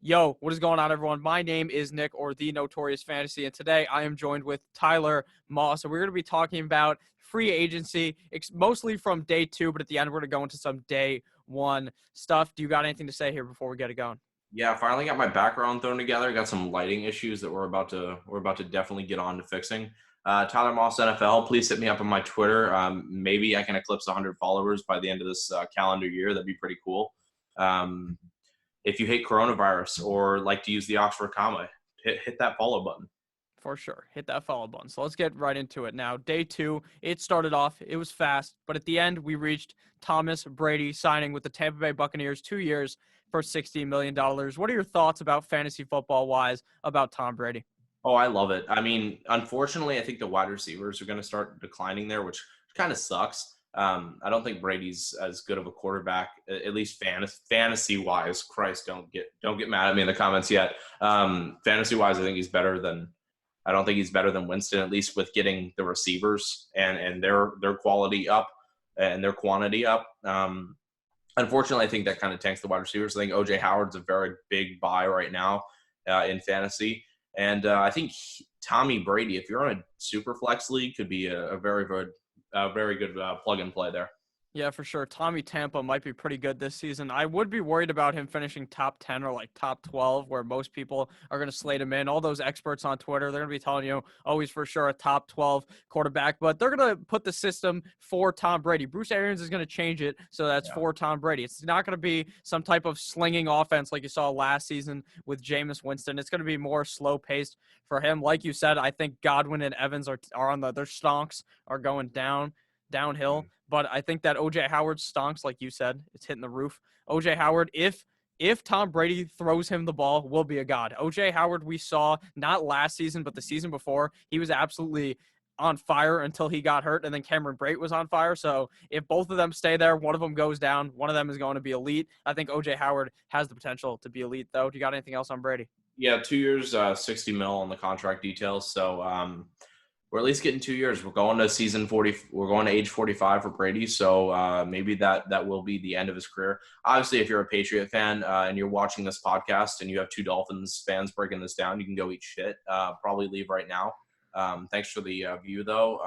Yo, what is going on, everyone? My name is Nick, or The Notorious Fantasy, and today I am joined with Tyler Moss. So we're going to be talking about free agency, mostly from day two, but at the end we're going to go into some day one stuff. Do you got anything to say here before we get it going? Yeah, finally got my background thrown together. Got some lighting issues that we're about to definitely get on to fixing. Tyler Moss NFL. Please hit me up on my Twitter. Maybe I can eclipse 100 followers by the end of this calendar year. That'd be pretty cool. Um, if you hate coronavirus or like to use the Oxford comma, hit that follow button. For sure. Hit that follow button. So let's get right into it now. Day two, it started off, it was fast, but at the end, we reached Thomas Brady signing with the Tampa Bay Buccaneers 2 years for $60 million. What are your thoughts about fantasy football wise about Tom Brady? Oh, I love it. I mean, unfortunately, I think the wide receivers are going to start declining there, which kind of sucks. I don't think Brady's as good of a quarterback, at least fantasy wise. Christ, don't get mad at me in the comments yet. Fantasy wise, I don't think he's better than Winston, at least with getting the receivers and their quality up and their quantity up. Unfortunately, I think that kind of tanks the wide receivers. I think OJ Howard's a very big buy right now in fantasy. And I think Tommy Brady, if you're on a super flex league, could be a very good, plug and play there. Yeah, for sure. Tommy Tampa might be pretty good this season. I would be worried about him finishing top 10 or like top 12, where most people are going to slate him in. All those experts on Twitter, they're going to be telling you, oh, he's for sure a top 12 quarterback, but they're going to put the system for Tom Brady. Bruce Arians is going to change it so that's for Tom Brady. It's not going to be some type of slinging offense like you saw last season with Jameis Winston. It's going to be more slow paced for him. Like you said, I think Godwin and Evans are on their stonks are going downhill. But I think that OJ Howard stonks, like you said, it's hitting the roof. OJ Howard, if Tom Brady throws him the ball, will be a god. OJ Howard, we saw not last season, but the season before, he was absolutely on fire until he got hurt, and then Cameron Brate was on fire. So if both of them stay there, one of them goes down, one of them is going to be elite. I think OJ Howard has the potential to be elite, though. Do you got anything else on Brady? Yeah, 2 years, 60 mil on the contract details. So we're at least getting 2 years. We're going to season 40. We're going to age 45 for Brady. So maybe that will be the end of his career. Obviously, if you're a Patriot fan and you're watching this podcast and you have two Dolphins fans breaking this down, you can go eat shit. Probably leave right now. Thanks for the view, though.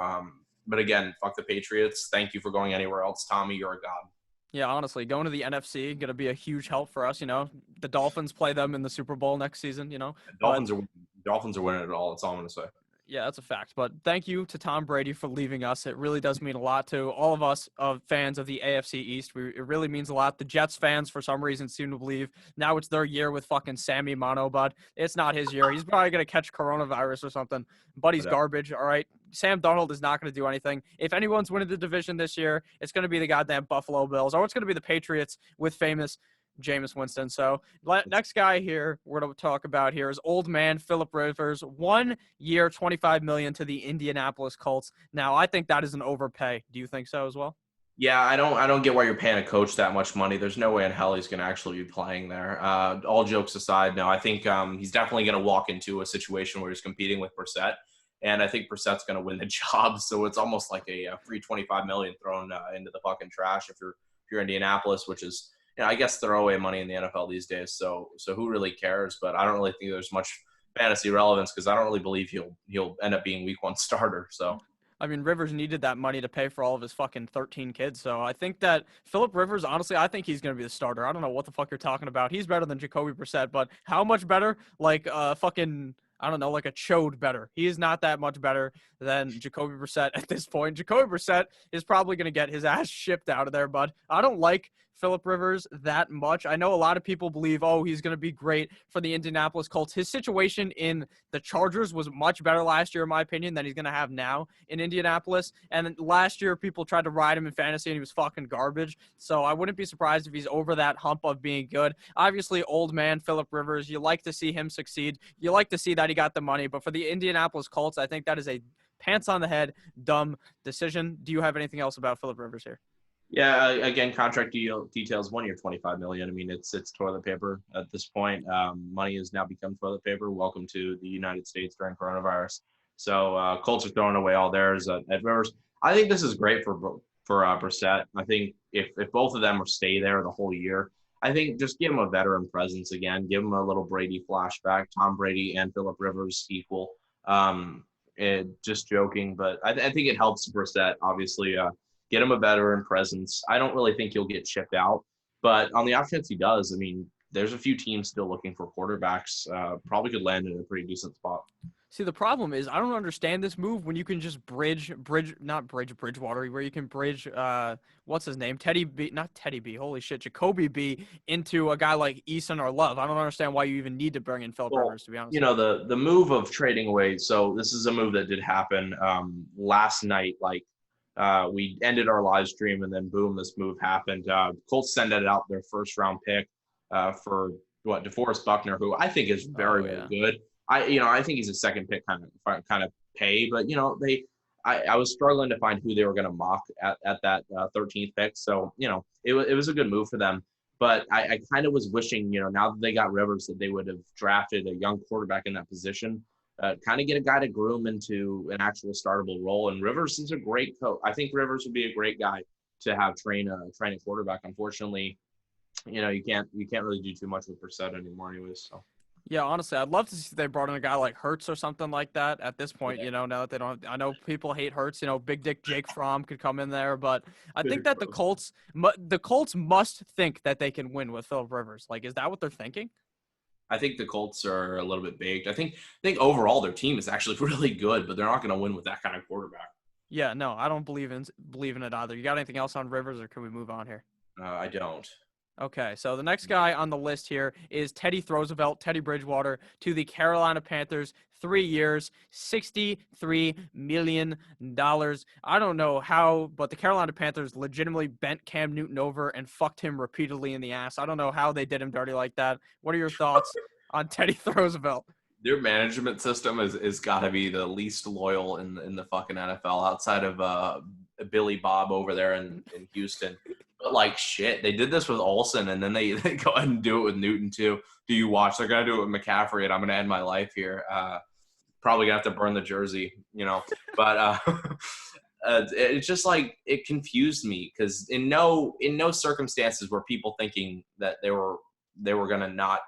But again, fuck the Patriots. Thank you for going anywhere else. Tommy, you're a god. Yeah, honestly, going to the NFC going to be a huge help for us. The Dolphins play them in the Super Bowl next season. But Dolphins are winning it all. That's all I'm going to say. yeah, that's a fact. But thank you to Tom Brady for leaving us. It really does mean a lot to all of us fans of the AFC East. It really means a lot. The Jets fans, for some reason, seem to believe now it's their year with fucking Sammy Mono, but it's not his year. He's probably going to catch coronavirus or something. But he's garbage, all right? Sam Darnold is not going to do anything. If anyone's winning the division this year, it's going to be the goddamn Buffalo Bills, or it's going to be the Patriots with famous Jameis Winston. So next guy here we're going to talk about here is old man Philip Rivers. 1 year, $25 million to the Indianapolis Colts. Now, I think that is an overpay. Do you think so as well? Yeah, I don't get why you're paying a coach that much money. There's no way in hell he's going to actually be playing there. All jokes aside, no, I think he's definitely going to walk into a situation where he's competing with Brissett, and I think Brissett's going to win the job. So it's almost like a free $25 million thrown into the fucking trash if you're Indianapolis, which is, I guess, throwaway money in the NFL these days. So who really cares? But I don't really think there's much fantasy relevance because I don't really believe he'll end up being week one starter. So I mean, Rivers needed that money to pay for all of his fucking 13 kids. So I think that Philip Rivers, honestly, I think he's going to be the starter. I don't know what the fuck you're talking about. He's better than Jacoby Brissett, but how much better? Like fucking, I don't know, like a chode better. He is not that much better than Jacoby Brissett at this point. Jacoby Brissett is probably going to get his ass shipped out of there, but I don't like Philip Rivers that much. I know a lot of people believe, oh, he's going to be great for the Indianapolis Colts. His situation in the Chargers was much better last year, in my opinion, than he's going to have now in Indianapolis. And last year, people tried to ride him in fantasy, and he was fucking garbage. So I wouldn't be surprised if he's over that hump of being good. Obviously, old man Philip Rivers, you like to see him succeed. You like to see that he got the money. But for the Indianapolis Colts, I think that is a pants on the head, dumb decision. Do you have anything else about Philip Rivers here? yeah, again, contract details 1 year, $25 million. I mean, it's toilet paper at this point. Money has now become toilet paper. Welcome to the United States during coronavirus. So Colts are throwing away all theirs at Rivers. I think this is great for Brissett. I think if both of them stay there the whole year, I think just give him a veteran presence again. Give him a little Brady flashback. Tom Brady and Phillip Rivers equal. Just joking, but I think it helps Brissett, obviously. Get him a veteran presence. I don't really think he'll get shipped out, but on the off chance he does, I mean, there's a few teams still looking for quarterbacks. Probably could land in a pretty decent spot. See, the problem is I don't understand this move when you can just Bridgewater, where you can bridge, what's his name? Not Teddy B, holy shit, Jacoby B into a guy like Eason or Love. I don't understand why you even need to bring in Phillip Rivers, to be honest. You know, the move of trading away. So this is a move that did happen last night. Like we ended our live stream and then boom, this move happened. Colts sent out their first round pick for DeForest Buckner, who I think is very good. I think he's a second pick kind of pay, but I was struggling to find who they were going to mock at that 13th pick. So, it was a good move for them, but I kind of was wishing, now that they got Rivers, that they would have drafted a young quarterback in that position, kind of get a guy to groom into an actual startable role. And Rivers is a great coach. I think Rivers would be a great guy to have train a quarterback. Unfortunately, you can't really do too much with Brissett anymore anyways. So. Yeah, honestly, I'd love to see they brought in a guy like Hurts or something like that at this point, now that they don't – I know people hate Hurts. Big Dick Jake Fromm could come in there. But I think that the Colts must think that they can win with Phillip Rivers. Like, is that what they're thinking? I think the Colts are a little bit baked. I think overall their team is actually really good, but they're not going to win with that kind of quarterback. Yeah, no, I don't believe in it either. You got anything else on Rivers, or can we move on here? I don't. Okay, so the next guy on the list here is Teddy Bridgewater, to the Carolina Panthers, 3 years, $63 million. I don't know how, but the Carolina Panthers legitimately bent Cam Newton over and fucked him repeatedly in the ass. I don't know how they did him dirty like that. What are your thoughts on Teddy Roosevelt? Their management system is got to be the least loyal in the fucking NFL outside of Billy Bob over there in Houston. But like shit, they did this with Olsen, and then they go ahead and do it with Newton too. Do you watch? They're gonna do it with McCaffrey, and I'm gonna end my life here. Probably gonna have to burn the jersey, But it's just like it confused me because in no circumstances were people thinking that they were gonna not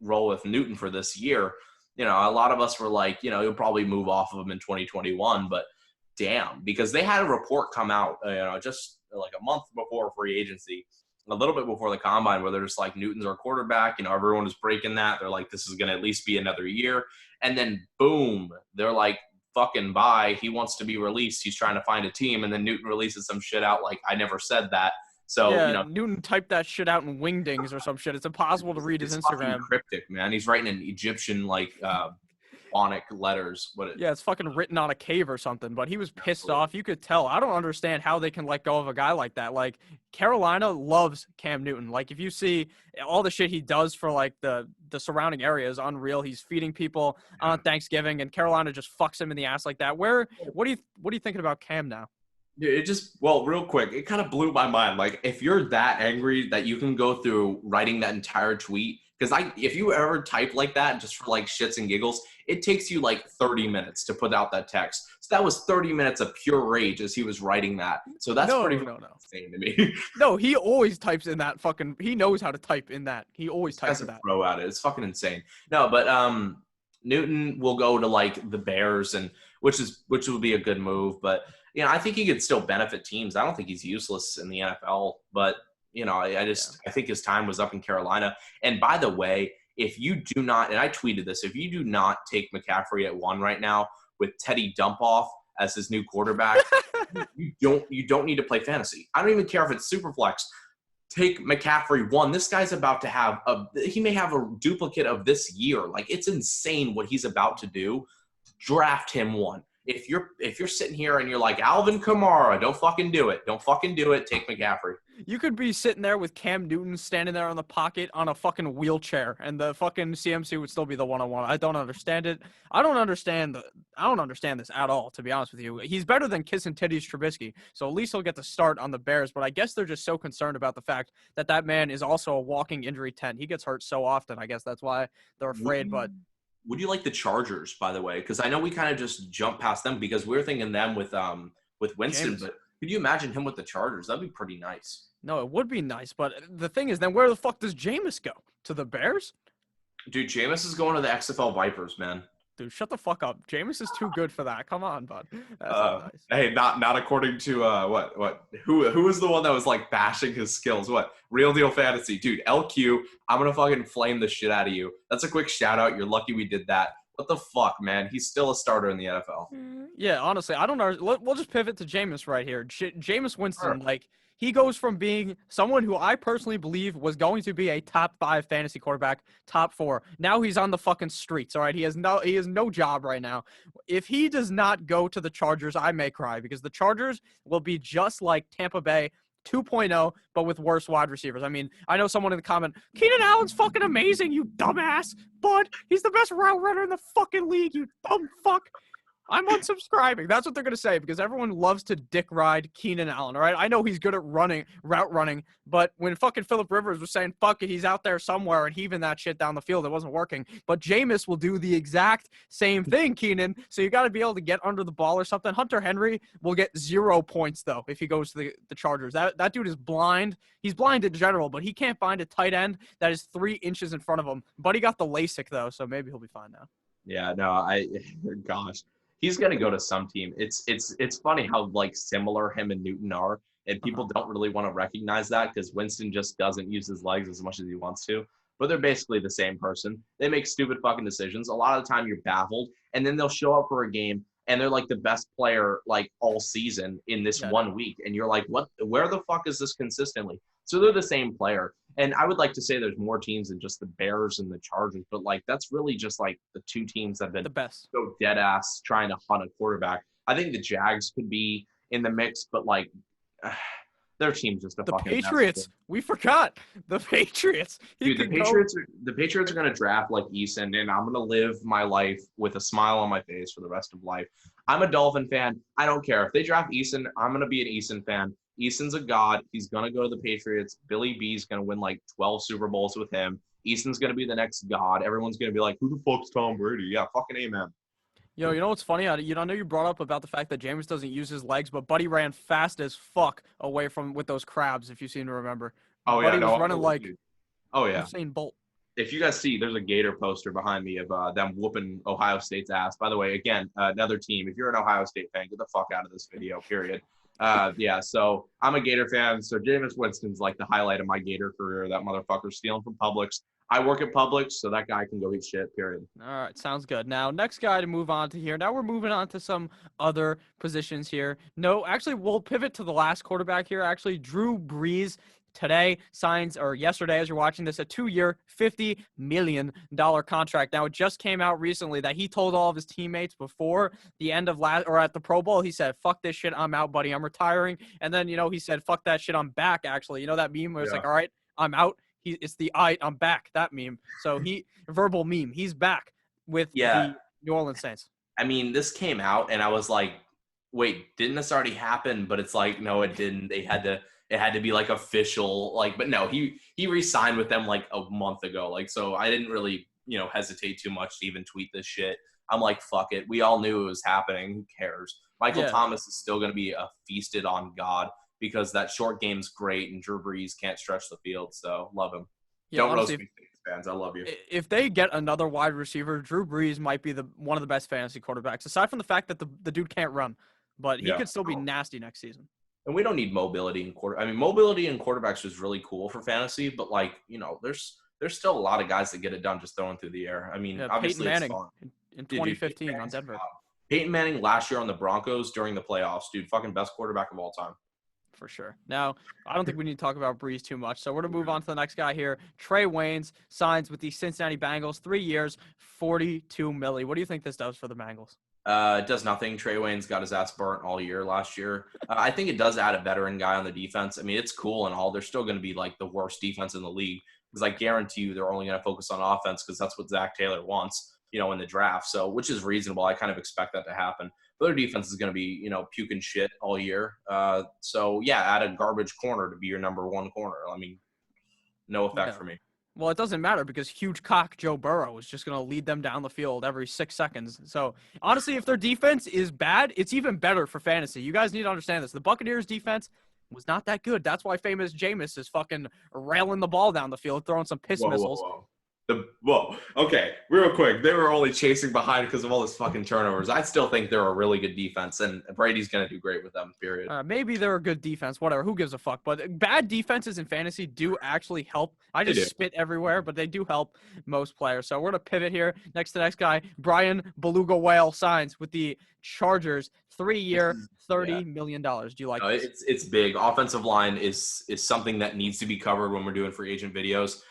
roll with Newton for this year. A lot of us were like, he'll probably move off of him in 2021, but damn, because they had a report come out, just like a month before free agency, a little bit before the combine, where they're just like, Newton's our quarterback. Everyone was breaking that. They're like, this is going to at least be another year. And then boom, they're like, fucking bye. He wants to be released. He's trying to find a team. And then Newton releases some shit out like, I never said that. So, yeah, Newton typed that shit out in Wingdings or some shit. It's impossible to read his Instagram. Cryptic, man. He's writing in Egyptian, phonic letters. Yeah, it's fucking written on a cave or something, but he was pissed off. You could tell. I don't understand how they can let go of a guy like that. Like, Carolina loves Cam Newton. Like, if you see all the shit he does for, like, the surrounding area is unreal. He's feeding people on Thanksgiving, and Carolina just fucks him in the ass like that. What are you thinking about Cam now? It just, real quick, it kind of blew my mind. Like, if you're that angry that you can go through writing that entire tweet, because if you ever type like that just for like shits and giggles, it takes you like 30 minutes to put out that text. So that was 30 minutes of pure rage as he was writing that. So that's pretty insane to me. No, he always types in that fucking. He knows how to type in that. He always types in that. Pro at it. It's fucking insane. No, but Newton will go to like the Bears, and which would be a good move. But I think he could still benefit teams. I don't think he's useless in the NFL, but. I think his time was up in Carolina. And by the way, if you do not, and I tweeted this, if you do not take McCaffrey at 1 right now with Teddy Dumpoff as his new quarterback, you don't need to play fantasy. I don't even care if it's super flex. Take McCaffrey 1. This guy's about to have he may have a duplicate of this year. Like, it's insane what he's about to do. Draft him 1. If you're sitting here and you're like, Alvin Kamara, don't fucking do it. Don't fucking do it. Take McCaffrey. You could be sitting there with Cam Newton standing there on the pocket on a fucking wheelchair, and the fucking CMC would still be the 1-on-1. I don't understand it. I don't understand this at all, to be honest with you. He's better than kissing titties Trubisky, so at least he'll get the start on the Bears. But I guess they're just so concerned about the fact that man is also a walking injury tent. He gets hurt so often. I guess that's why they're afraid. But would you like the Chargers, by the way? Because I know we kind of just jumped past them because we were thinking them with Winston, James. But Could you imagine him with the Chargers? That'd be pretty nice. No, it would be nice, but the thing is, then where the fuck does Jameis go? To the Bears? Dude, Jameis is going to the XFL Vipers, man. Dude, shut the fuck up. Jameis is too good for that. Come on, bud. That's not nice. Hey, not according to who was the one that was like bashing his skills? What? Real Deal Fantasy, dude. LQ, I'm gonna fucking flame the shit out of you. That's a quick shout out. You're lucky we did that. What the fuck, man? He's still a starter in the NFL. Yeah, honestly, I don't know. We'll just pivot to Jameis right here. Jameis Winston, Sure. like, he goes from being someone who I personally believe was going to be a top 5 fantasy quarterback, top 4. Now he's on the fucking streets, all right? He has no job right now. If he does not go to the Chargers, I may cry because the Chargers will be just like Tampa Bay 2.0, but with worse wide receivers. I mean, I know someone in the comment, Keenan Allen's fucking amazing, you dumbass, but he's the best route runner in the fucking league, you dumb fuck. I'm unsubscribing. That's what they're going to say because everyone loves to dick ride Keenan Allen, all right? I know he's good at route running, but when fucking Phillip Rivers was saying, fuck it, he's out there somewhere and heaving that shit down the field, it wasn't working. But Jameis will do the exact same thing, Keenan, so you got to be able to get under the ball or something. Hunter Henry will get 0 points, though, if he goes to the Chargers. That dude is blind. He's blind in general, but he can't find a tight end that is 3 inches in front of him. But he got the LASIK, though, so maybe he'll be fine now. Yeah, no, gosh. He's gonna go to some team. It's funny how like similar him and Newton are, and people don't really want to recognize that because Winston just doesn't use his legs as much as he wants to. But they're basically the same person. They make stupid fucking decisions. A lot of the time you're baffled, and then they'll show up for a game and they're like the best player like all season in this 1 week, and you're like, what? Where the fuck is this consistently? So they're the same player. And I would like to say there's more teams than just the Bears and the Chargers, but like that's really just like the 2 teams that have been The best. so dead ass trying to hunt a quarterback. I think the Jags could be in the mix, but like their team's just a The fucking Patriots. mess. We forgot. The Patriots. Dude, the Patriots are gonna draft like Eason, and I'm gonna live my life with a smile on my face for the rest of life. I'm a Dolphin fan. I don't care. If they draft Eason, I'm gonna be an Eason fan. Eason's a god. He's going to go to the Patriots. Billy B's going to win like 12 Super Bowls with him. Eason's going to be the next god. Everyone's going to be like, who the fuck's Tom Brady? Yeah, fucking amen. Yo, you know what's funny? I know you brought up about the fact that Jameis doesn't use his legs, but Buddy ran fast as fuck away from with those crabs, if you seem to remember. Oh, Buddy yeah. was running like Usain Bolt. If you guys see, there's a Gator poster behind me of them whooping Ohio State's ass. By the way, again, another team. If you're an Ohio State fan, get the fuck out of this video, period. So I'm a Gator fan. So Jameis Winston's like the highlight of my Gator career. That motherfucker's stealing from Publix. I work at Publix, so that guy can go eat shit, period. All right, sounds good. Now, next guy to move on to here. Now we're moving on to some other positions here. No, actually, we'll pivot to the last quarterback here. Actually, Drew Brees today signs, or yesterday as you're watching this, a 2-year, $50 million contract. Now, it just came out recently that he told all of his teammates before the end of at the Pro Bowl, he said, fuck this shit, I'm out, buddy, I'm retiring. And then, he said, fuck that shit, I'm back, actually. You know that meme where it's like, all right, I'm out. It's the I'm back, that meme. So verbal meme, he's back with the New Orleans Saints. I mean, this came out and I was like, wait, didn't this already happen? But it's like, no, it didn't. It had to be like official, like, but no, he re-signed with them like a month ago. Like, so I didn't really, hesitate too much to even tweet this shit. I'm like, fuck it. We all knew it was happening. Who cares? Michael Thomas is still going to be a feasted on God because that short game's great and Drew Brees can't stretch the field. So love him. Yeah, don't honestly, roast me, fans. I love you. If they get another wide receiver, Drew Brees might be one of the best fantasy quarterbacks, aside from the fact that the dude can't run. But he could still be nasty next season. And we don't need mobility in mobility in quarterbacks is really cool for fantasy, but like, there's still a lot of guys that get it done just throwing through the air. I mean, obviously Peyton Manning it's fun. in 2015 on Denver. Peyton Manning last year on the Broncos during the playoffs, dude, fucking best quarterback of all time. For sure. Now, I don't think we need to talk about Brees too much, so we're going to move on to the next guy here. Trey Waynes signs with the Cincinnati Bengals, 3 years, $42 million. What do you think this does for the Bengals? It does nothing. Trey Waynes got his ass burnt all year last year. I think it does add a veteran guy on the defense. I mean, it's cool and all. They're still going to be like the worst defense in the league because I guarantee you they're only going to focus on offense because that's what Zach Taylor wants, in the draft. So, which is reasonable. I kind of expect that to happen. But their defense is going to be, puking shit all year. So, yeah, add a garbage corner to be your number one corner. I mean, no effect for me. Well, it doesn't matter because huge cock Joe Burrow is just going to lead them down the field every 6 seconds. So, honestly, if their defense is bad, it's even better for fantasy. You guys need to understand this. The Buccaneers defense was not that good. That's why famous Jameis is fucking railing the ball down the field, throwing some piss Whoa, whoa, missiles. whoa. Whoa. Okay, real quick. They were only chasing behind because of all this fucking turnovers. I still think they're a really good defense, and Brady's going to do great with them, period. Maybe they're a good defense, whatever. Who gives a fuck? But bad defenses in fantasy do actually help. I They just do. spit everywhere, but they do help most players. So we're going to pivot here. Next to the next guy, Brian Beluga Whale signs with the Chargers, 3-year, $30 million. Do you like this? It's big. Offensive line is something that needs to be covered when we're doing free agent videos.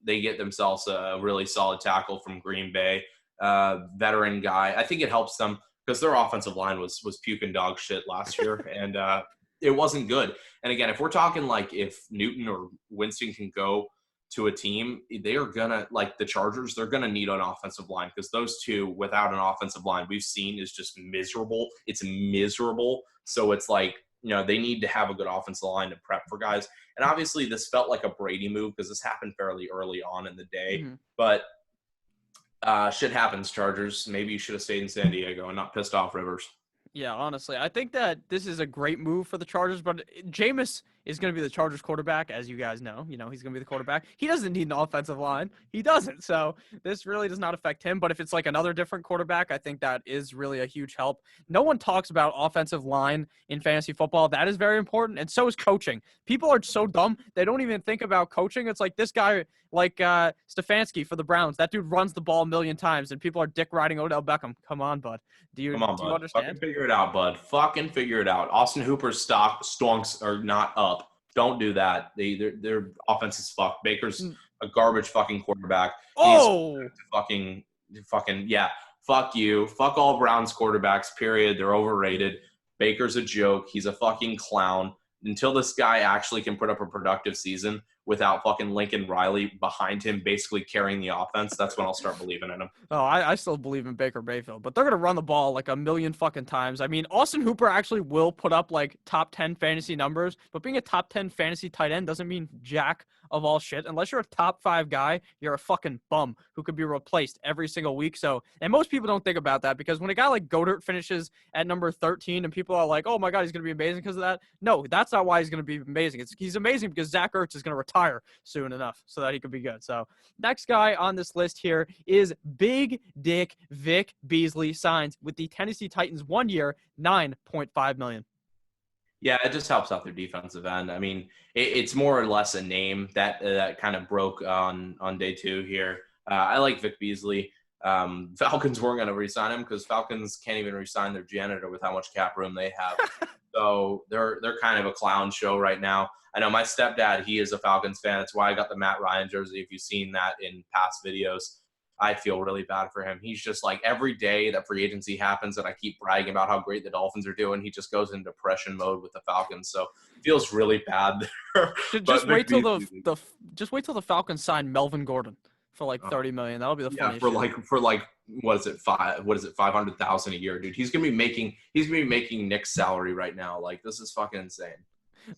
They get themselves a really solid tackle from Green Bay, veteran guy. I think it helps them because their offensive line was puking dog shit last year, and it wasn't good. And again, if we're talking like if Newton or Winston can go to a team, they are gonna like the Chargers. They're gonna need an offensive line because those two without an offensive line we've seen is just miserable. It's miserable. So it's like, they need to have a good offensive line to prep for guys. And obviously this felt like a Brady move because this happened fairly early on in the day. Mhm. But shit happens, Chargers. Maybe you should have stayed in San Diego and not pissed off Rivers. Yeah, honestly, I think that this is a great move for the Chargers, but Jameis is going to be the Chargers quarterback, as you guys know. He's going to be the quarterback. He doesn't need an offensive line. He doesn't. So this really does not affect him. But if it's like another different quarterback, I think that is really a huge help. No one talks about offensive line in fantasy football. That is very important. And so is coaching. People are so dumb. They don't even think about coaching. It's like this guy, like Stefanski for the Browns. That dude runs the ball a million times, and people are dick riding Odell Beckham. Come on, bud. Do you Come on, bud. understand? Fucking figure it out, bud. Fucking figure it out. Austin Hooper's stonks are not up. Don't do that. Their offense is fucked. Baker's a garbage fucking quarterback. Oh, Fucking yeah. Fuck you. Fuck all Browns quarterbacks. Period. They're overrated. Baker's a joke. He's a fucking clown. Until this guy actually can put up a productive season without fucking Lincoln Riley behind him basically carrying the offense, that's when I'll start believing in him. Oh, I still believe in Baker Mayfield, but they're going to run the ball like a million fucking times. I mean, Austin Hooper actually will put up like top 10 fantasy numbers, but being a top 10 fantasy tight end doesn't mean jack of all shit. Unless you're a top 5 guy, you're a fucking bum who could be replaced every single week. So, and most people don't think about that because when a guy like Goddard finishes at number 13 and people are like, oh my God, he's going to be amazing because of that. No, that's not why he's going to be amazing. He's amazing because Zach Ertz is going to retire soon enough so that he could be good. So next guy on this list here is Big Dick Vic Beasley, signs with the Tennessee Titans 1 year, $9.5 million. Yeah, it just helps out their defensive end. I mean, it's more or less a name that kind of broke on day 2 here. I like Vic Beasley. Falcons weren't going to re-sign him because Falcons can't even re-sign their janitor with how much cap room they have. So they're kind of a clown show right now. I know my stepdad, he is a Falcons fan. That's why I got the Matt Ryan jersey. If you've seen that in past videos, I feel really bad for him. He's just like every day that free agency happens and I keep bragging about how great the Dolphins are doing, he just goes into depression mode with the Falcons. So it feels really bad there. Just wait till the Falcons sign Melvin Gordon for like $30 million. That'll be the funniest shit. for like what is it 500,000 a year, dude. He's gonna be making Nick's salary right now. Like, this is fucking insane.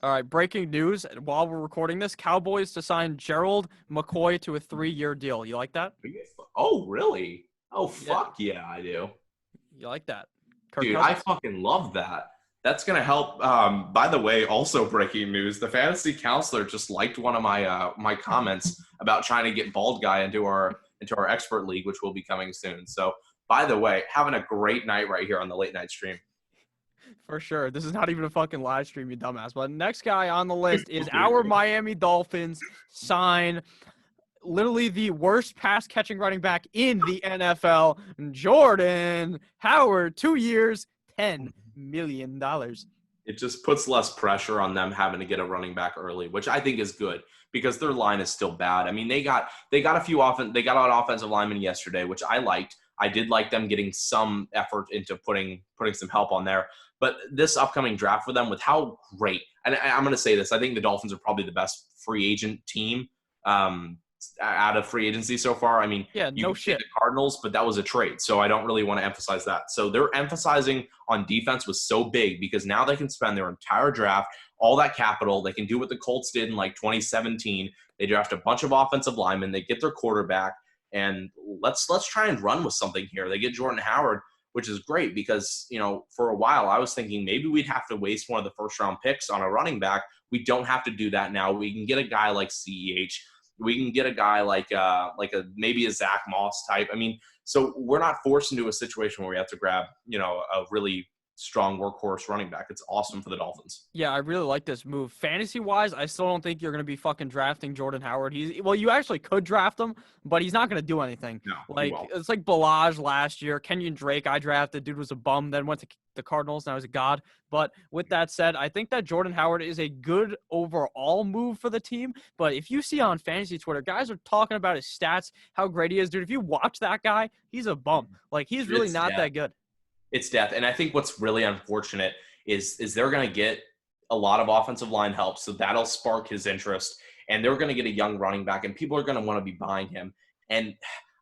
All right, breaking news while we're recording this: Cowboys to sign Gerald McCoy to a 3-year deal. You like that? Oh, really? Oh, fuck yeah, I do. You like that? Kirk Dude, Cousins? I fucking love that. That's going to help. By the way, also breaking news, the fantasy counselor just liked one of my my comments about trying to get Bald Guy into our expert league, which will be coming soon. So, by the way, having a great night right here on the late night stream. For sure. This is not even a fucking live stream, you dumbass. But next guy on the list is our Miami Dolphins sign literally the worst pass catching running back in the NFL, Jordan Howard, 2 years, $10 million. It just puts less pressure on them having to get a running back early, which I think is good because their line is still bad. I mean, they got an offensive lineman yesterday, which I liked. I did like them getting some effort into putting some help on there. But this upcoming draft for them with how great, and I'm going to say this, I think the Dolphins are probably the best free agent team out of free agency so far. I mean, Yeah, you no can say shit. the Cardinals, but that was a trade, so I don't really want to emphasize that. So they're emphasizing on defense was so big because now they can spend their entire draft, all that capital. They can do what the Colts did in like 2017. They draft a bunch of offensive linemen. They get their quarterback, and let's try and run with something here. They get Jordan Howard, which is great because, for a while I was thinking maybe we'd have to waste one of the first round picks on a running back. We don't have to do that now. We can get a guy like CEH. We can get a guy like maybe a Zach Moss type. I mean, so we're not forced into a situation where we have to grab, a really strong workhorse running back. It's awesome for the Dolphins. Yeah, I really like this move. Fantasy wise, I still don't think you're going to be fucking drafting Jordan Howard. You actually could draft him, but he's not going to do anything. No, he Like, won't. it's like Balaj last year. Kenyon Drake, I drafted. Dude was a bum, then went to the Cardinals. Now he's a god. But with that said, I think that Jordan Howard is a good overall move for the team. But if you see on fantasy Twitter, guys are talking about his stats, how great he is. Dude, if you watch that guy, he's a bum. Like, he's really not that good. It's death. And I think what's really unfortunate is they're going to get a lot of offensive line help, so that'll spark his interest. And they're going to get a young running back, and people are going to want to be buying him. And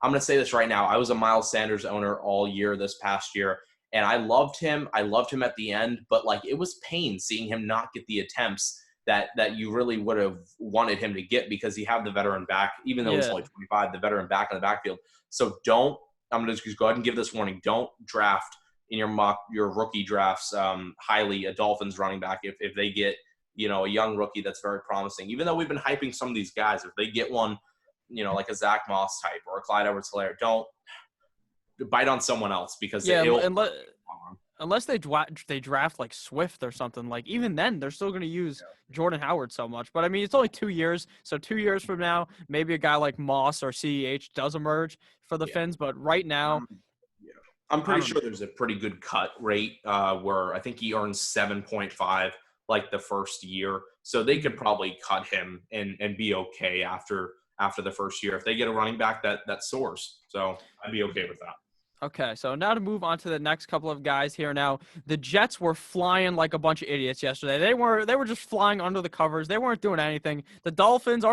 I'm going to say this right now. I was a Miles Sanders owner all year this past year, and I loved him. I loved him at the end, but, it was pain seeing him not get the attempts that you really would have wanted him to get because he had the veteran back, even though he's only 25, the veteran back in the backfield. So I'm going to just go ahead and give this warning. Don't draft in your rookie drafts highly a Dolphins running back if they get a young rookie that's very promising. Even though we've been hyping some of these guys, if they get one like a Zach Moss type or a Clyde Edwards-Helaire, don't bite on someone else because unless they draft like Swift or something, like even then they're still going to use Jordan Howard so much. But I mean, it's only 2 years, so 2 years from now maybe a guy like Moss or CEH does emerge for the Fins, but right now I'm pretty sure there's a pretty good cut rate where I think he earns 7.5 like the first year. So they could probably cut him and be okay after the first year if they get a running back that soars. So I'd be okay with that. Okay, so now to move on to the next couple of guys here. Now, the Jets were flying like a bunch of idiots yesterday. They were just flying under the covers. They weren't doing anything. Our Dolphins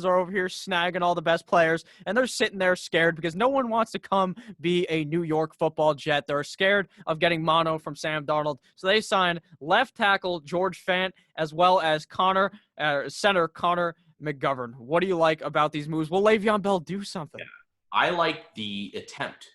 are over here snagging all the best players, and they're sitting there scared because no one wants to come be a New York Football Jet. They're scared of getting mono from Sam Darnold. So they signed left tackle George Fant as well as center Connor McGovern. What do you like about these moves? Will Le'Veon Bell do something? Yeah. I like the attempt.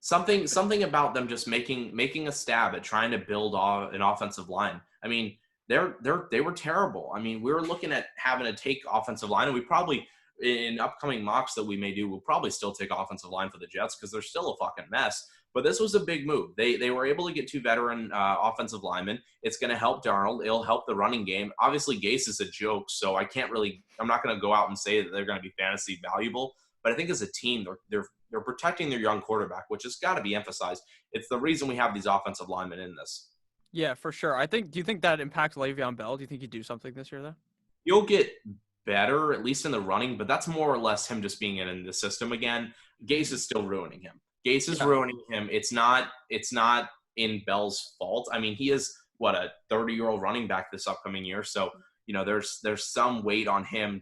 Something about them just making a stab at trying to build an offensive line. I mean, they were terrible. I mean, we were looking at having to take offensive line, and we probably in upcoming mocks that we may do, we'll probably still take offensive line for the Jets because they're still a fucking mess. But this was a big move. They were able to get 2 veteran offensive linemen. It's going to help Darnold. It'll help the running game. Obviously, Gase is a joke, so I'm not going to go out and say that they're going to be fantasy valuable. But I think as a team, they're protecting their young quarterback, which has got to be emphasized. It's the reason we have these offensive linemen in this. Yeah, for sure. Do you think that impacts Le'Veon Bell? Do you think he'd do something this year, though? You'll get better, at least in the running, but that's more or less him just being in the system again. Gase is still ruining him. Gase is ruining him. It's not in Bell's fault. I mean, he is, a 30-year-old running back this upcoming year. So, there's some weight on him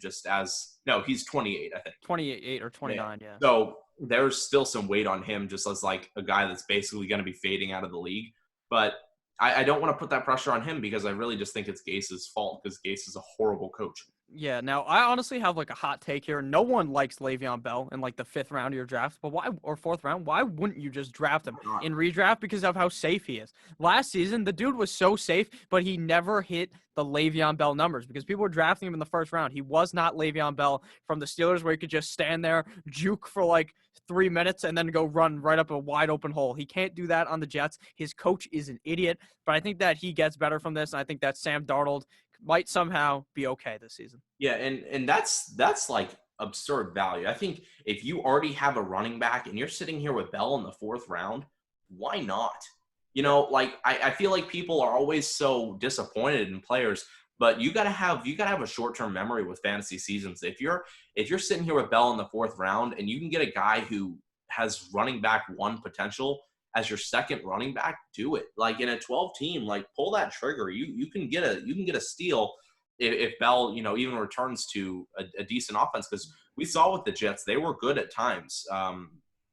he's 28, I think. 28 or 29, yeah. So there's still some weight on him just as like a guy that's basically going to be fading out of the league. But I don't want to put that pressure on him because I really just think it's Gase's fault because Gase is a horrible coach. Yeah, now I honestly have like a hot take here. No one likes Le'Veon Bell in like the 5th round of your draft, but why, or 4th round? Why wouldn't you just draft him in redraft because of how safe he is? Last season, the dude was so safe, but he never hit the Le'Veon Bell numbers because people were drafting him in the 1st round. He was not Le'Veon Bell from the Steelers where he could just stand there, juke for like 3 minutes and then go run right up a wide open hole. He can't do that on the Jets. His coach is an idiot, but I think that he gets better from this. And I think that Sam Darnold might somehow be okay this season. Yeah, and that's like absurd value. I think if you already have a running back and you're sitting here with Bell in the 4th round, why not? I feel like people are always so disappointed in players, but you gotta have a short-term memory with fantasy seasons. If you're sitting here with Bell in the 4th round and you can get a guy who has running back 1 potential as your 2nd running back, do it. Like in a 12 team, like pull that trigger. You can get a steal if Bell, even returns to a decent offense, because we saw with the Jets, they were good at times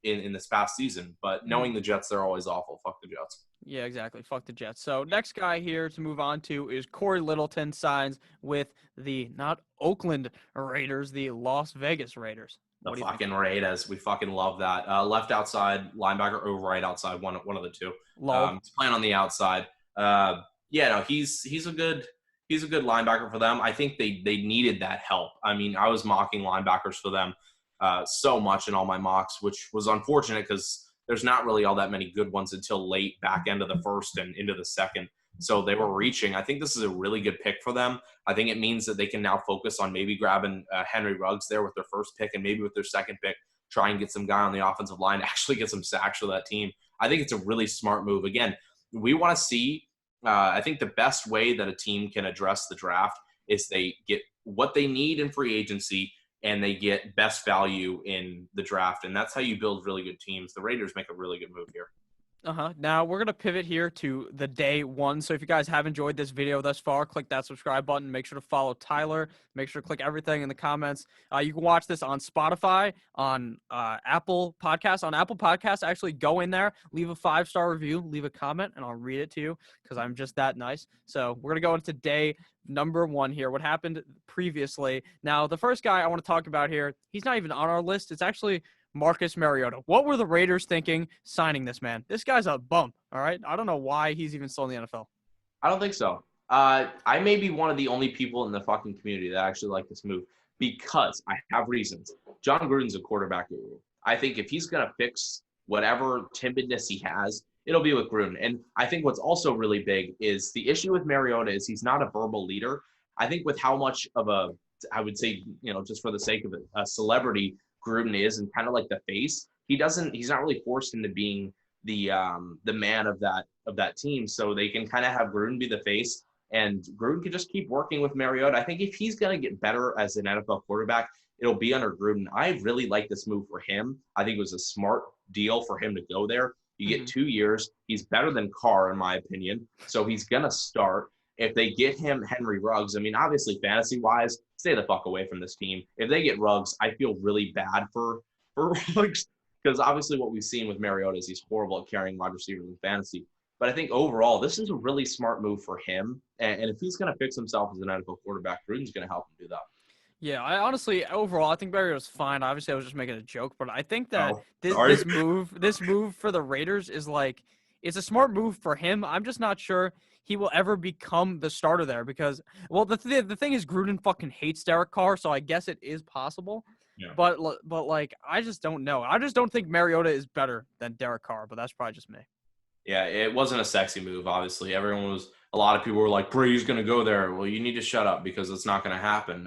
in this past season, but knowing the Jets, they're always awful. Fuck the Jets. Yeah, exactly. Fuck the Jets. So next guy here to move on to is Corey Littleton, signs with the not Oakland Raiders, the Las Vegas Raiders. The fucking Raiders. We fucking love that. Left outside linebacker or right outside, one of the two. He's playing on the outside. He's a good linebacker for them. I think they needed that help. I mean, I was mocking linebackers for them so much in all my mocks, which was unfortunate because there's not really all that many good ones until late back end of the first and into the second. So they were reaching. I think this is a really good pick for them. I think it means that they can now focus on maybe grabbing Henry Ruggs there with their first pick, and maybe with their second pick, try and get some guy on the offensive line, actually get some sacks for that team. I think it's a really smart move. Again, we want to see I think the best way that a team can address the draft is they get what they need in free agency and they get best value in the draft. And that's how you build really good teams. The Raiders make a really good move here. Now we're going to pivot here to the day one. So if you guys have enjoyed this video thus far, click that subscribe button. Make sure to follow Tyler. Make sure to click everything in the comments. You can watch this on Spotify, on Apple Podcasts. On Apple Podcasts, actually go in there, leave a 5-star review, leave a comment, and I'll read it to you because I'm just that nice. So we're going to go into day number one here. What happened previously. Now, the first guy I want to talk about here, he's not even on our list. It's actually Marcus Mariota. What were the Raiders thinking signing this man? This guy's a bum, all right? I don't know why he's even still in the NFL. I don't think so. I may be one of the only people in the fucking community that actually like this move because I have reasons. John Gruden's a quarterback guru. I think if he's going to fix whatever timidness he has, it'll be with Gruden. And I think what's also really big is the issue with Mariota is he's not a verbal leader. I think with how much of a, I would say, just for the sake of it, a celebrity Gruden is and kind of like the face, he's not really forced into being the man of that team. So they can kind of have Gruden be the face and Gruden can just keep working with Mariota. I think if he's going to get better as an NFL quarterback, it'll be under Gruden. I really like this move for him. I think it was a smart deal for him to go there. You get 2 years. He's better than Carr, in my opinion. So he's going to start. If they get him Henry Ruggs, I mean, obviously fantasy-wise, stay the fuck away from this team. If they get Ruggs, I feel really bad for Ruggs because obviously what we've seen with Mariota is he's horrible at carrying wide receivers in fantasy. But I think overall, this is a really smart move for him. And if he's going to fix himself as an NFL quarterback, Gruden's going to help him do that. Yeah, I honestly, overall, I think Mariota's fine. Obviously, I was just making a joke, but I think that this move for the Raiders is like, it's a smart move for him. I'm just not sure he will ever become the starter there because, well, the thing is Gruden fucking hates Derek Carr, so I guess it is possible. Yeah. But like, I just don't know. I just don't think Mariota is better than Derek Carr, but that's probably just me. Yeah, it wasn't a sexy move, obviously. A lot of people were like, Brady's going to go there. Well, you need to shut up because it's not going to happen.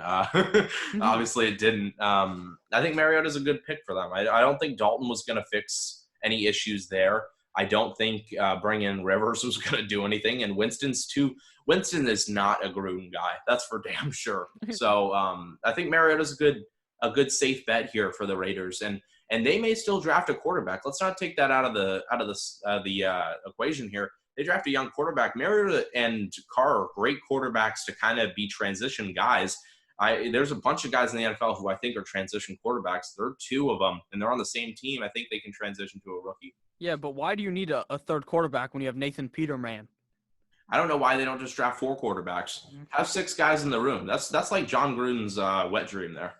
Obviously, it didn't. I think Mariota's a good pick for them. I don't think Dalton was going to fix any issues there. I don't think bringing in Rivers was going to do anything. And Winston is not a Gruden guy. That's for damn sure. So I think Mariota's a good safe bet here for the Raiders. And they may still draft a quarterback. Let's not take that out of the equation here. They draft a young quarterback. Mariota and Carr are great quarterbacks to kind of be transition guys. There's a bunch of guys in the NFL who I think are transition quarterbacks. There are 2 of them, and they're on the same team. I think they can transition to a rookie. Yeah, but why do you need a third quarterback when you have Nathan Peterman? I don't know why they don't just draft 4 quarterbacks. Have 6 guys in the room. That's like John Gruden's wet dream there.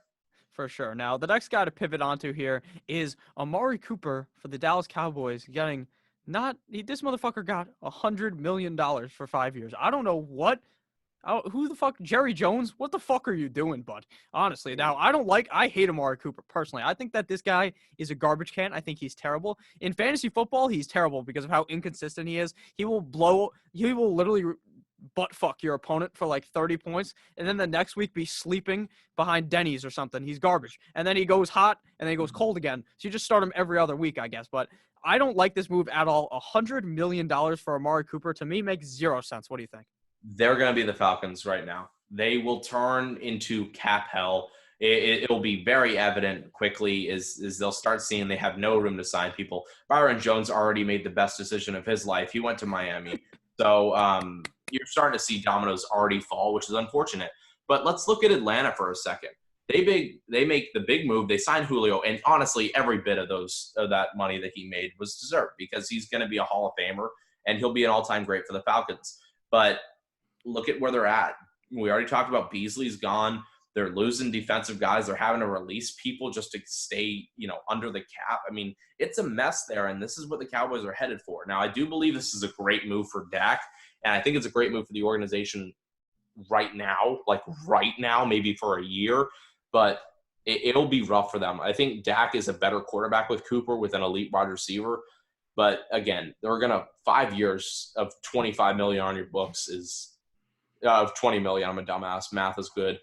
For sure. Now, the next guy to pivot onto here is Amari Cooper for the Dallas Cowboys getting this motherfucker got $100 million for 5 years. I don't know who the fuck, Jerry Jones? What the fuck are you doing, bud? Honestly, now I hate Amari Cooper personally. I think that this guy is a garbage can. I think he's terrible. In fantasy football, he's terrible because of how inconsistent he is. He will literally butt fuck your opponent for like 30 points and then the next week be sleeping behind Denny's or something. He's garbage. And then he goes hot and then he goes cold again. So you just start him every other week, I guess. But I don't like this move at all. $100 million for Amari Cooper to me makes 0 sense. What do you think? They're going to be the Falcons right now. They will turn into cap hell. It'll be very evident quickly as they'll start seeing they have no room to sign people. Byron Jones already made the best decision of his life. He went to Miami. So you're starting to see dominoes already fall, which is unfortunate. But let's look at Atlanta for a second. They make the big move. They sign Julio, and honestly, every bit of that money that he made was deserved because he's going to be a Hall of Famer and he'll be an all-time great for the Falcons. But look at where they're at. We already talked about Beasley's gone. They're losing defensive guys. They're having to release people just to stay, under the cap. I mean, it's a mess there, and this is what the Cowboys are headed for. Now, I do believe this is a great move for Dak, and I think it's a great move for the organization right now, maybe for a year. But it'll be rough for them. I think Dak is a better quarterback with Cooper, with an elite wide receiver. But again, they're going to 5 years of $25 million on your books is of $20 million. I'm a dumbass. Math is good.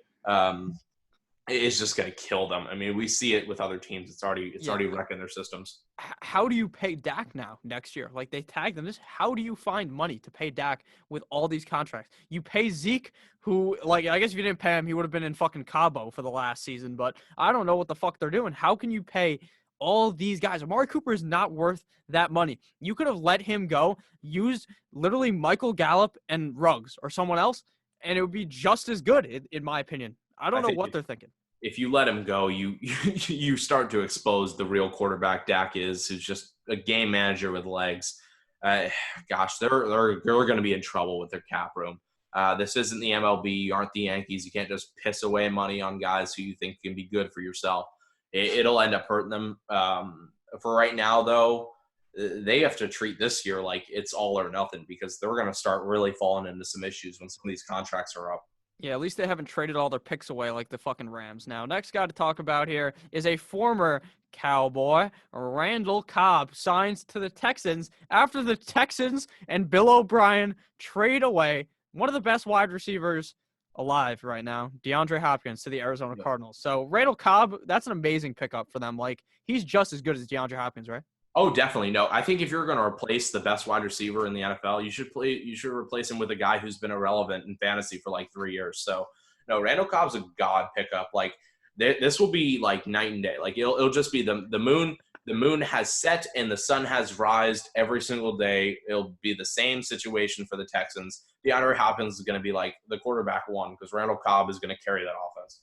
It's just going to kill them. I mean, we see it with other teams. It's already wrecking their systems. How do you pay Dak now next year? Like, they tagged them. How do you find money to pay Dak with all these contracts? You pay Zeke, who, like, I guess if you didn't pay him, he would have been in fucking Cabo for the last season. But I don't know what the fuck they're doing. How can you pay all these guys? Amari Cooper is not worth that money. You could have let him go, used literally Michael Gallup and Ruggs or someone else, and it would be just as good, in my opinion. I don't know what they're thinking. If you let him go, you start to expose the real quarterback Dak is, who's just a game manager with legs. Gosh, they're going to be in trouble with their cap room. This isn't the MLB. You aren't the Yankees. You can't just piss away money on guys who you think can be good for yourself. It'll end up hurting them. For right now, though, they have to treat this year like it's all or nothing because they're going to start really falling into some issues when some of these contracts are up. Yeah, at least they haven't traded all their picks away like the fucking Rams. Now, next guy to talk about here is a former Cowboy, Randall Cobb, signs to the Texans after the Texans and Bill O'Brien trade away one of the best wide receivers alive right now, DeAndre Hopkins, to the Arizona Cardinals. So Randall Cobb, that's an amazing pickup for them. Like, he's just as good as DeAndre Hopkins, right? Oh, definitely. No, I think if you're going to replace the best wide receiver in the NFL, you should replace him with a guy who's been irrelevant in fantasy for like 3 years. So, no, Randall Cobb's a god pickup. Like, this will be like night and day. Like, it'll just be the moon. The moon has set and the sun has rised every single day. It'll be the same situation for the Texans. DeAndre Hopkins is going to be like the quarterback one because Randall Cobb is going to carry that offense.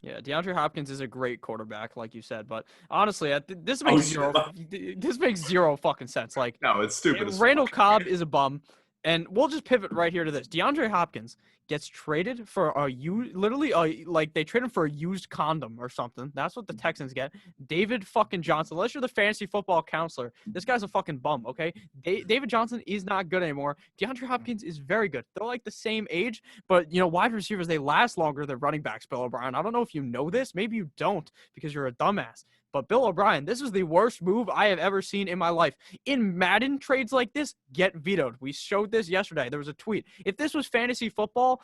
Yeah, DeAndre Hopkins is a great quarterback, like you said, but honestly, this makes zero fucking sense. Like, no, it's stupid. Randall Cobb is a bum, and we'll just pivot right here to this. DeAndre Hopkins gets traded for they traded him for a used condom or something. That's what the Texans get. David fucking Johnson. Unless you're the fantasy football counselor, this guy's a fucking bum, okay? David Johnson is not good anymore. DeAndre Hopkins is very good. They're like the same age, but, wide receivers, they last longer than running backs, Bill O'Brien. I don't know if you know this. Maybe you don't because you're a dumbass. But Bill O'Brien, this is the worst move I have ever seen in my life. In Madden, trades like this get vetoed. We showed this yesterday. There was a tweet. If this was fantasy football,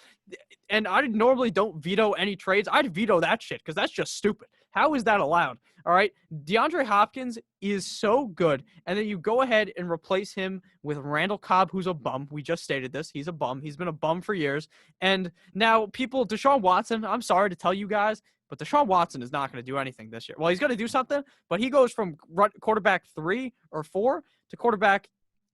and I normally don't veto any trades, I'd veto that shit because that's just stupid. How is that allowed? All right, DeAndre Hopkins is so good, and then you go ahead and replace him with Randall Cobb, who's a bum. We just stated this. He's a bum. He's been a bum for years. And now Deshaun Watson, I'm sorry to tell you guys, but Deshaun Watson is not going to do anything this year. Well, he's going to do something, but he goes from quarterback 3 or 4 to quarterback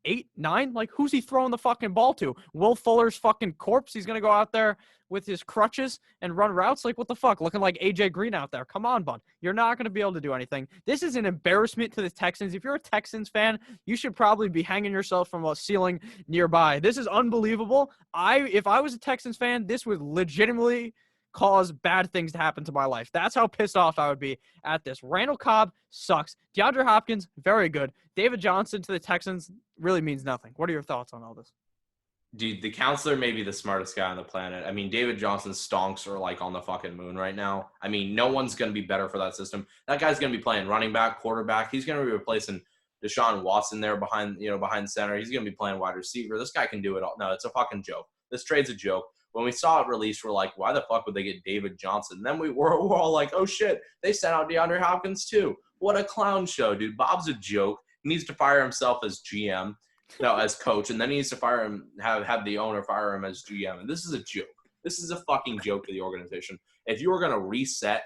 8, 9. Like, who's he throwing the fucking ball to? Will Fuller's fucking corpse? He's going to go out there with his crutches and run routes? Like, what the fuck? Looking like AJ Green out there. Come on, bud. You're not going to be able to do anything. This is an embarrassment to the Texans. If you're a Texans fan, you should probably be hanging yourself from a ceiling nearby. This is unbelievable. If I was a Texans fan, this would legitimately cause bad things to happen to my life. That's how pissed off I would be at this. Randall Cobb sucks. DeAndre Hopkins, very good. David Johnson to the Texans really means nothing. What are your thoughts on all this? Dude, the counselor may be the smartest guy on the planet. I mean, David Johnson's stonks are like on the fucking moon right now. I mean, no one's going to be better for that system. That guy's going to be playing running back, quarterback. He's going to be replacing Deshaun Watson there behind center. He's going to be playing wide receiver. This guy can do it all. No, it's a fucking joke. This trade's a joke. When we saw it released, we're like, why the fuck would they get David Johnson? And then we're all like, oh, shit, they sent out DeAndre Hopkins too. What a clown show, dude. Bob's a joke. He needs to fire himself as GM, as coach, and then he needs to fire him, have the owner fire him as GM. And this is a joke. This is a fucking joke to the organization. If you were going to reset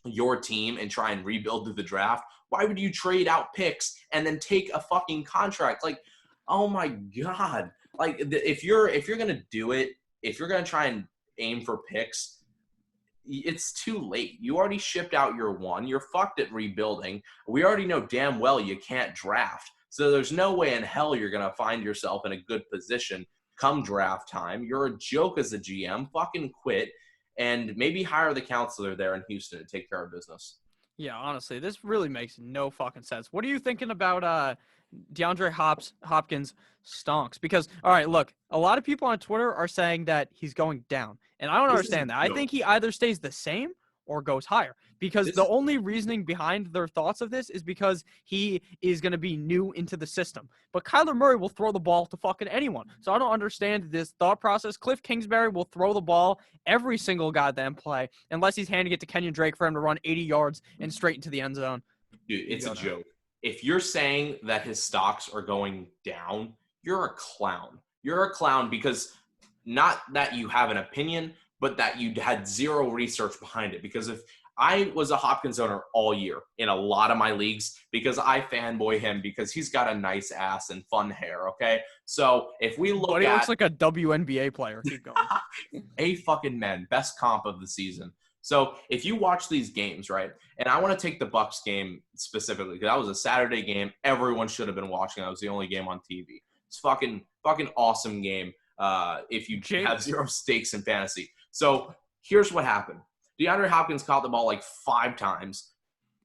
your team and try and rebuild through the draft, why would you trade out picks and then take a fucking contract? Like, oh, my God. Like, if you're going to do it, if you're going to try and aim for picks, it's too late. You already shipped out your one. You're fucked at rebuilding. We already know damn well you can't draft. So there's no way in hell you're going to find yourself in a good position come draft time. You're a joke as a GM. Fucking quit and maybe hire the counselor there in Houston to take care of business. Yeah, honestly, this really makes no fucking sense. What are you thinking about DeAndre Hopkins stonks? Because, all right, look, a lot of people on Twitter are saying that he's going down, and I don't understand that. I think he either stays the same or goes higher, because the only reasoning behind their thoughts of this is because he is going to be new into the system. But Kyler Murray will throw the ball to fucking anyone. So I don't understand this thought process. Cliff Kingsbury will throw the ball every single goddamn play unless he's handing it to Kenyon Drake for him to run 80 yards and straight into the end zone. Dude, it's a joke. If you're saying that his stocks are going down, you're a clown. You're a clown because not that you have an opinion, but that you had zero research behind it. Because if I was a Hopkins owner all year in a lot of my leagues because I fanboy him because he's got a nice ass and fun hair, okay? So if we look but he looks like a WNBA player. Keep going. A fucking men, best comp of the season. So if you watch these games, right, and I want to take the Bucks game specifically because that was a Saturday game. Everyone should have been watching. That was the only game on TV. It's fucking awesome game if you have zero stakes in fantasy. So here's what happened. DeAndre Hopkins caught the ball like 5 times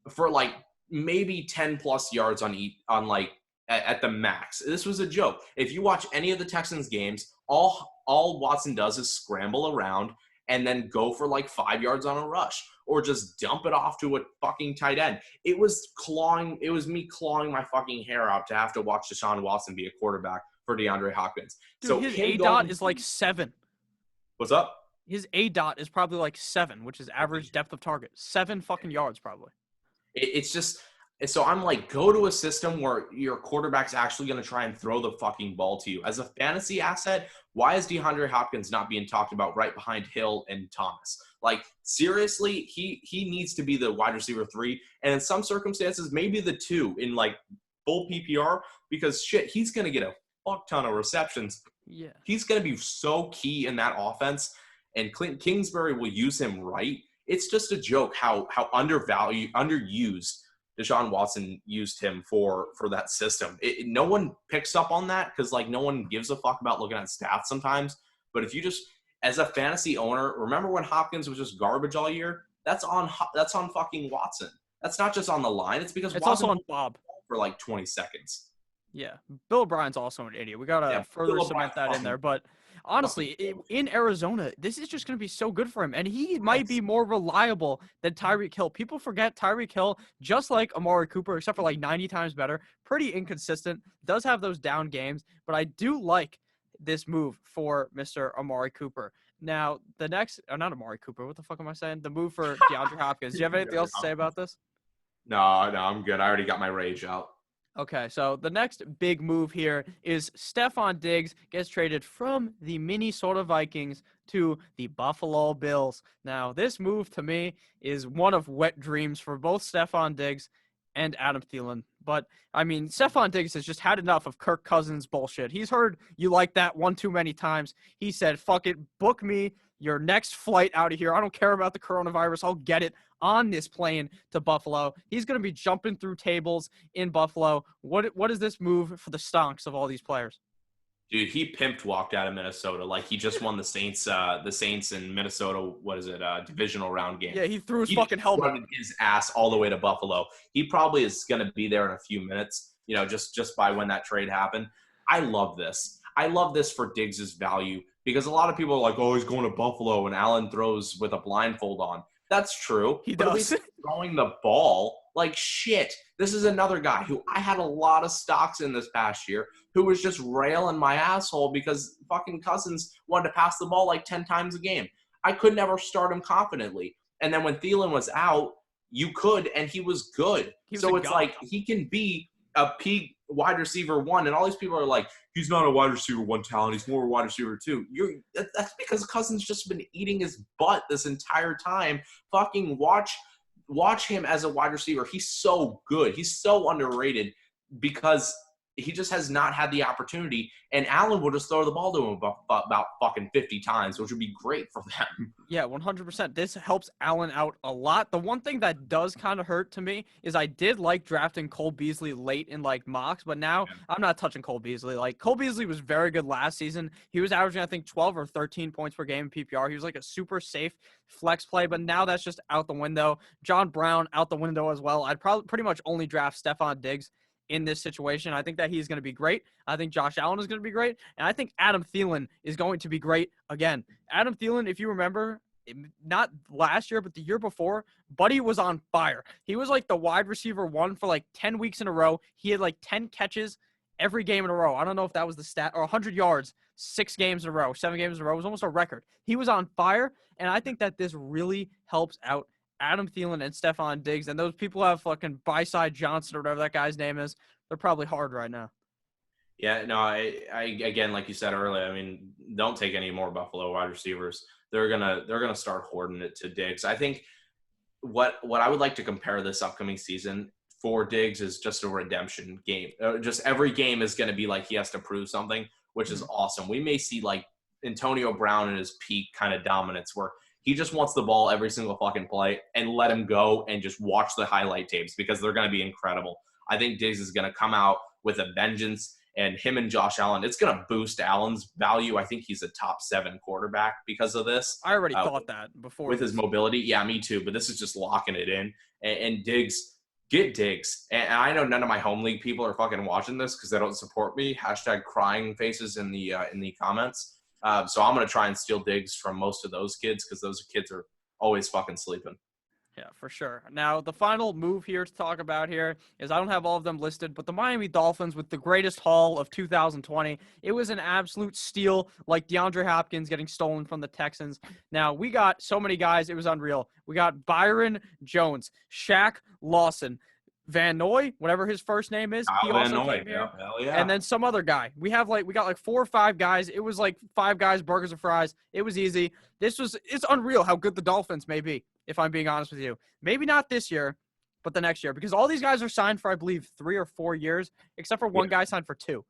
for like maybe 10 plus yards at the max. This was a joke. If you watch any of the Texans games, all Watson does is scramble around and then go for like 5 yards on a rush or just dump it off to a fucking tight end. It was me clawing my fucking hair out to have to watch Deshaun Watson be a quarterback for DeAndre Hopkins. Dude, so his A-dot is like 7. What's up? His A-dot is probably like 7, which is average depth of target. 7 fucking yards probably. It's just – so I'm like, go to a system where your quarterback's actually going to try and throw the fucking ball to you. As a fantasy asset, why is DeAndre Hopkins not being talked about right behind Hill and Thomas? Like, seriously, he needs to be the wide receiver 3, and in some circumstances, maybe the 2 in, like, full PPR because, shit, he's going to get a fuck ton of receptions. Yeah. He's going to be so key in that offense, and Clint Kingsbury will use him right. It's just a joke how underused Deshaun Watson used him for that system. No one picks up on that because, like, no one gives a fuck about looking at stats sometimes. But if you just, as a fantasy owner, remember when Hopkins was just garbage all year? That's on fucking Watson. That's not just on the line. It's because it's Watson also on Bob for like 20 seconds. Yeah. Bill O'Brien's also an idiot. We got to further cement that in there. But honestly, in Arizona, this is just going to be so good for him. And he might be more reliable than Tyreek Hill. People forget Tyreek Hill, just like Amari Cooper, except for like 90 times better, pretty inconsistent, does have those down games. But I do like this move for Mr. Amari Cooper. Now, the next – not Amari Cooper. What the fuck am I saying? The move for DeAndre Hopkins. Do you have anything else to say about this? No, I'm good. I already got my rage out. Okay, so the next big move here is Stephon Diggs gets traded from the Minnesota Vikings to the Buffalo Bills. Now, this move to me is one of wet dreams for both Stephon Diggs and Adam Thielen. But, I mean, Stephon Diggs has just had enough of Kirk Cousins bullshit. He's heard you like that one too many times. He said, fuck it, book me your next flight out of here. I don't care about the coronavirus. I'll get it on this plane to Buffalo. He's going to be jumping through tables in Buffalo. What is this move for the stonks of all these players? Dude, he pimped walked out of Minnesota like he just won the Saints in Minnesota, divisional round game. Yeah, he threw his fucking helmet. Running his ass all the way to Buffalo. He probably is going to be there in a few minutes, just by when that trade happened. I love this. I love this for Diggs' value because a lot of people are like, oh, he's going to Buffalo and Allen throws with a blindfold on. That's true. He does. But at least throwing the ball like shit. This is another guy who I had a lot of stocks in this past year who was just railing my asshole because fucking Cousins wanted to pass the ball like 10 times a game. I could never start him confidently. And then when Thielen was out, you could, and he was good. So it's like he can be a peak wide receiver 1, and all these people are like, he's not a wide receiver 1 talent. He's more a wide receiver 2. That's because Cousins just been eating his butt this entire time. Fucking watch him as a wide receiver. He's so good. He's so underrated because he just has not had the opportunity. And Allen will just throw the ball to him about fucking 50 times, which would be great for them. Yeah, 100%. This helps Allen out a lot. The one thing that does kind of hurt to me is I did like drafting Cole Beasley late in like mocks, but now I'm not touching Cole Beasley. Like Cole Beasley was very good last season. He was averaging, I think, 12 or 13 points per game in PPR. He was like a super safe flex play, but now that's just out the window. John Brown out the window as well. I'd probably pretty much only draft Stephon Diggs in this situation. I think that he's going to be great. I think Josh Allen is going to be great. And I think Adam Thielen is going to be great again. Adam Thielen, if you remember, not last year, but the year before, Buddy was on fire. He was like the wide receiver one for like 10 weeks in a row. He had like 10 catches every game in a row. I don't know if that was the stat, or 100 yards, 6 games in a row, 7 games in a row. It was almost a record. He was on fire. And I think that this really helps out Adam Thielen and Stephon Diggs, and those people have fucking Byside Johnson or whatever that guy's name is. They're probably hard right now. Yeah, no, I again, like you said earlier, I mean, don't take any more Buffalo wide receivers. They're gonna start hoarding it to Diggs. I think what I would like to compare this upcoming season for Diggs is just a redemption game. Just every game is going to be like he has to prove something, which is awesome. We may see like Antonio Brown in his peak kind of dominance where he just wants the ball every single fucking play and let him go and just watch the highlight tapes because they're going to be incredible. I think Diggs is going to come out with a vengeance, and him and Josh Allen, it's going to boost Allen's value. I think he's a top 7 quarterback because of this. I already thought that before. With his mobility. Yeah, me too. But this is just locking it in. And Diggs, get Diggs. And I know none of my home league people are fucking watching this because they don't support me. Hashtag crying faces in the comments. So I'm going to try and steal Diggs from most of those kids because those kids are always fucking sleeping. Yeah, for sure. Now, the final move here to talk about here is I don't have all of them listed, but the Miami Dolphins with the greatest haul of 2020. It was an absolute steal, like DeAndre Hopkins getting stolen from the Texans. Now, we got so many guys, it was unreal. We got Byron Jones, Shaq Lawson, Van Noy, whatever his first name is. He also came here. Hell yeah. And then some other guy. We got like 4 or 5 guys. It was like 5 guys, burgers and fries. It was easy. It's unreal how good the Dolphins may be, if I'm being honest with you. Maybe not this year, but the next year. Because all these guys are signed for, I believe, 3 or 4 years, except for one guy signed for 2.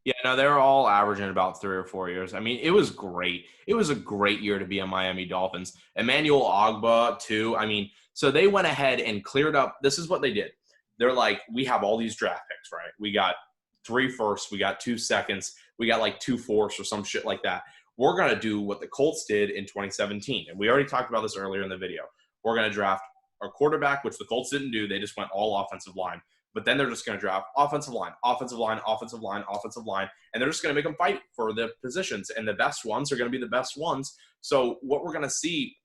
Yeah, no, they were all averaging about 3 or 4 years. I mean, it was great. It was a great year to be a Miami Dolphins. Emmanuel Ogbah, too. I mean, so they went ahead and cleared up. This is what they did. They're like, we have all these draft picks, right? We got 3 firsts, we got 2 seconds, we got like 2 fourths or some shit like that. We're going to do what the Colts did in 2017. And we already talked about this earlier in the video. We're going to draft our quarterback, which the Colts didn't do. They just went all offensive line. But then they're just going to draft offensive line, offensive line, offensive line, offensive line, and they're just going to make them fight for the positions. And the best ones are going to be the best ones. So what we're going to see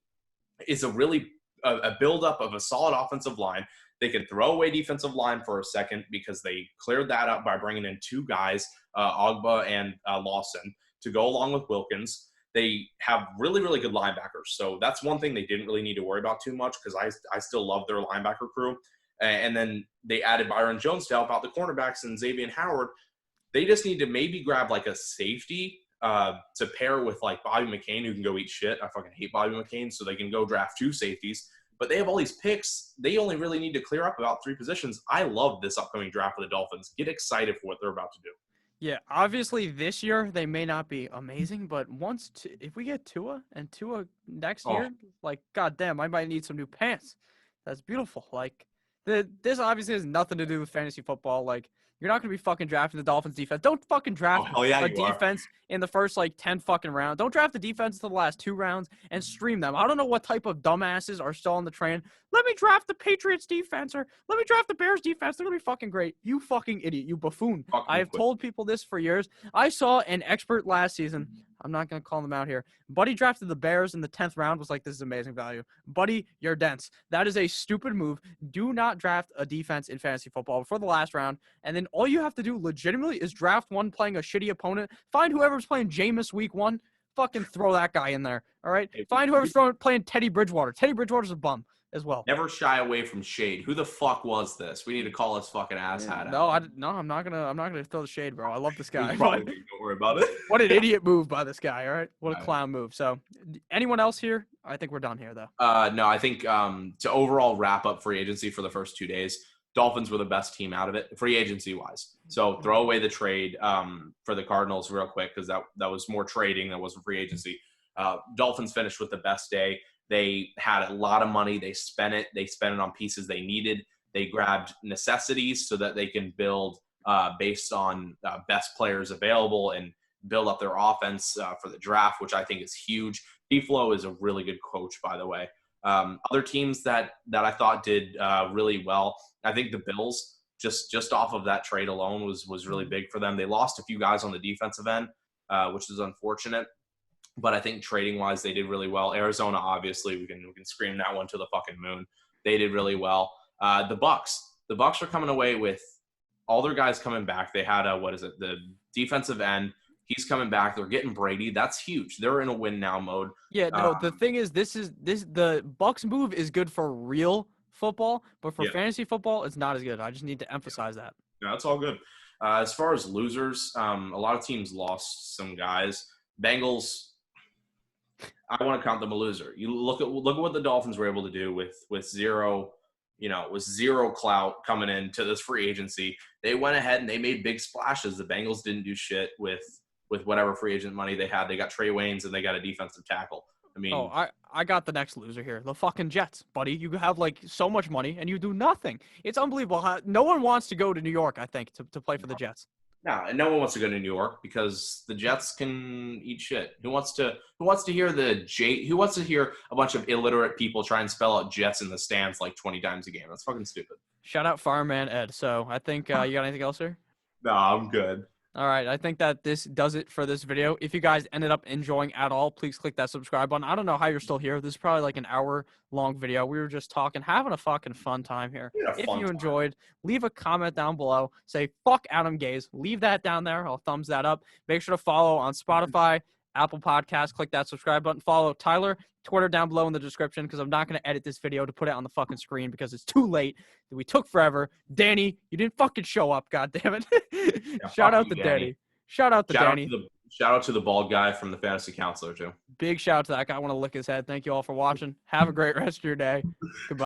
is a buildup of a solid offensive line. They can throw away defensive line for a second because they cleared that up by bringing in 2 guys, Ogbah and Lawson, to go along with Wilkins. They have really, really good linebackers. So that's one thing they didn't really need to worry about too much because I still love their linebacker crew. And then they added Byron Jones to help out the cornerbacks and Xavier Howard. They just need to maybe grab like a safety to pair with like Bobby McCain, who can go eat shit. I fucking hate Bobby McCain. So they can go draft 2 safeties. But they have all these picks. They only really need to clear up about 3 positions. I love this upcoming draft for the Dolphins. Get excited for what they're about to do. Yeah, obviously this year they may not be amazing, but if we get Tua next year, like goddamn, I might need some new pants. That's beautiful. Like this obviously has nothing to do with fantasy football. Like you're not going to be fucking drafting the Dolphins defense. Don't fucking draft a defense in the first like 10 fucking rounds. Don't draft the defense until the last 2 rounds and stream them. I don't know what type of dumbasses are still on the train. Let me draft the Patriots defense or let me draft the Bears defense. They're going to be fucking great. You fucking idiot. You buffoon. I have told people this for years. I saw an expert last season. I'm not going to call them out here. Buddy drafted the Bears in the 10th round, was like, this is amazing value. Buddy, you're dense. That is a stupid move. Do not draft a defense in fantasy football before the last round. And then all you have to do legitimately is draft one playing a shitty opponent. Find whoever's playing Jameis week 1. Fucking throw that guy in there. All right? Find whoever's playing Teddy Bridgewater. Teddy Bridgewater's a bum as well. Never shy away from shade. Who the fuck was this? We need to call his fucking asshat out. No, I'm not gonna throw the shade, bro. I love this guy. Don't worry about it. What an idiot move by this guy. All right, what a clown move. So, anyone else here? I think we're done here, though. No, I think to overall wrap up free agency for the first 2 days, Dolphins were the best team out of it, free agency wise. So throw away the trade for the Cardinals real quick, because that was more trading than was free agency. Dolphins finished with the best day. They had a lot of money. They spent it. They spent it on pieces they needed. They grabbed necessities so that they can build based on best players available and build up their offense for the draft, which I think is huge. D-Flow is a really good coach, by the way. Other teams that I thought did really well, I think the Bills, just off of that trade alone, was really big for them. They lost a few guys on the defensive end, which is unfortunate. But I think trading-wise, they did really well. Arizona, obviously, we can scream that one to the fucking moon. They did really well. The Bucs are coming away with all their guys coming back. They had the defensive end. He's coming back. They're getting Brady. That's huge. They're in a win now mode. Yeah, no, the thing is, the Bucs move is good for real football, but for fantasy football, it's not as good. I just need to emphasize that. Yeah, that's all good. As far as losers, a lot of teams lost some guys. Bengals, I want to count them a loser. You look at what the Dolphins were able to do with zero clout coming into this free agency. They went ahead and they made big splashes. The Bengals didn't do shit with whatever free agent money they had. They got Trey Waynes and they got a defensive tackle. I mean, I got the next loser here. The fucking Jets, buddy. You have like so much money and you do nothing. It's unbelievable. No one wants to go to New York, I think, to play for the Jets. No, and no one wants to go to New York because the Jets can eat shit. Who wants to hear who wants to hear a bunch of illiterate people try and spell out Jets in the stands like 20 times a game? That's fucking stupid. Shout out Fireman Ed. So I think you got anything else here? No, I'm good. All right, I think that this does it for this video. If you guys ended up enjoying at all, please click that subscribe button. I don't know how you're still here. This is probably like an hour-long video. We were just talking, having a fucking fun time here. If you enjoyed, leave a comment down below. Say, fuck Adam Gase. Leave that down there. I'll thumbs that up. Make sure to follow on Spotify, Apple Podcasts. Click that subscribe button. Follow Tyler, Twitter down below in the description, because I'm not going to edit this video to put it on the fucking screen because it's too late. We took forever. Danny, you didn't fucking show up, goddammit. Yeah, shout out to Danny. Shout out to Danny. Shout out to the bald guy from the Fantasy Counselor, too. Big shout out to that guy. I want to lick his head. Thank you all for watching. Have a great rest of your day. Goodbye.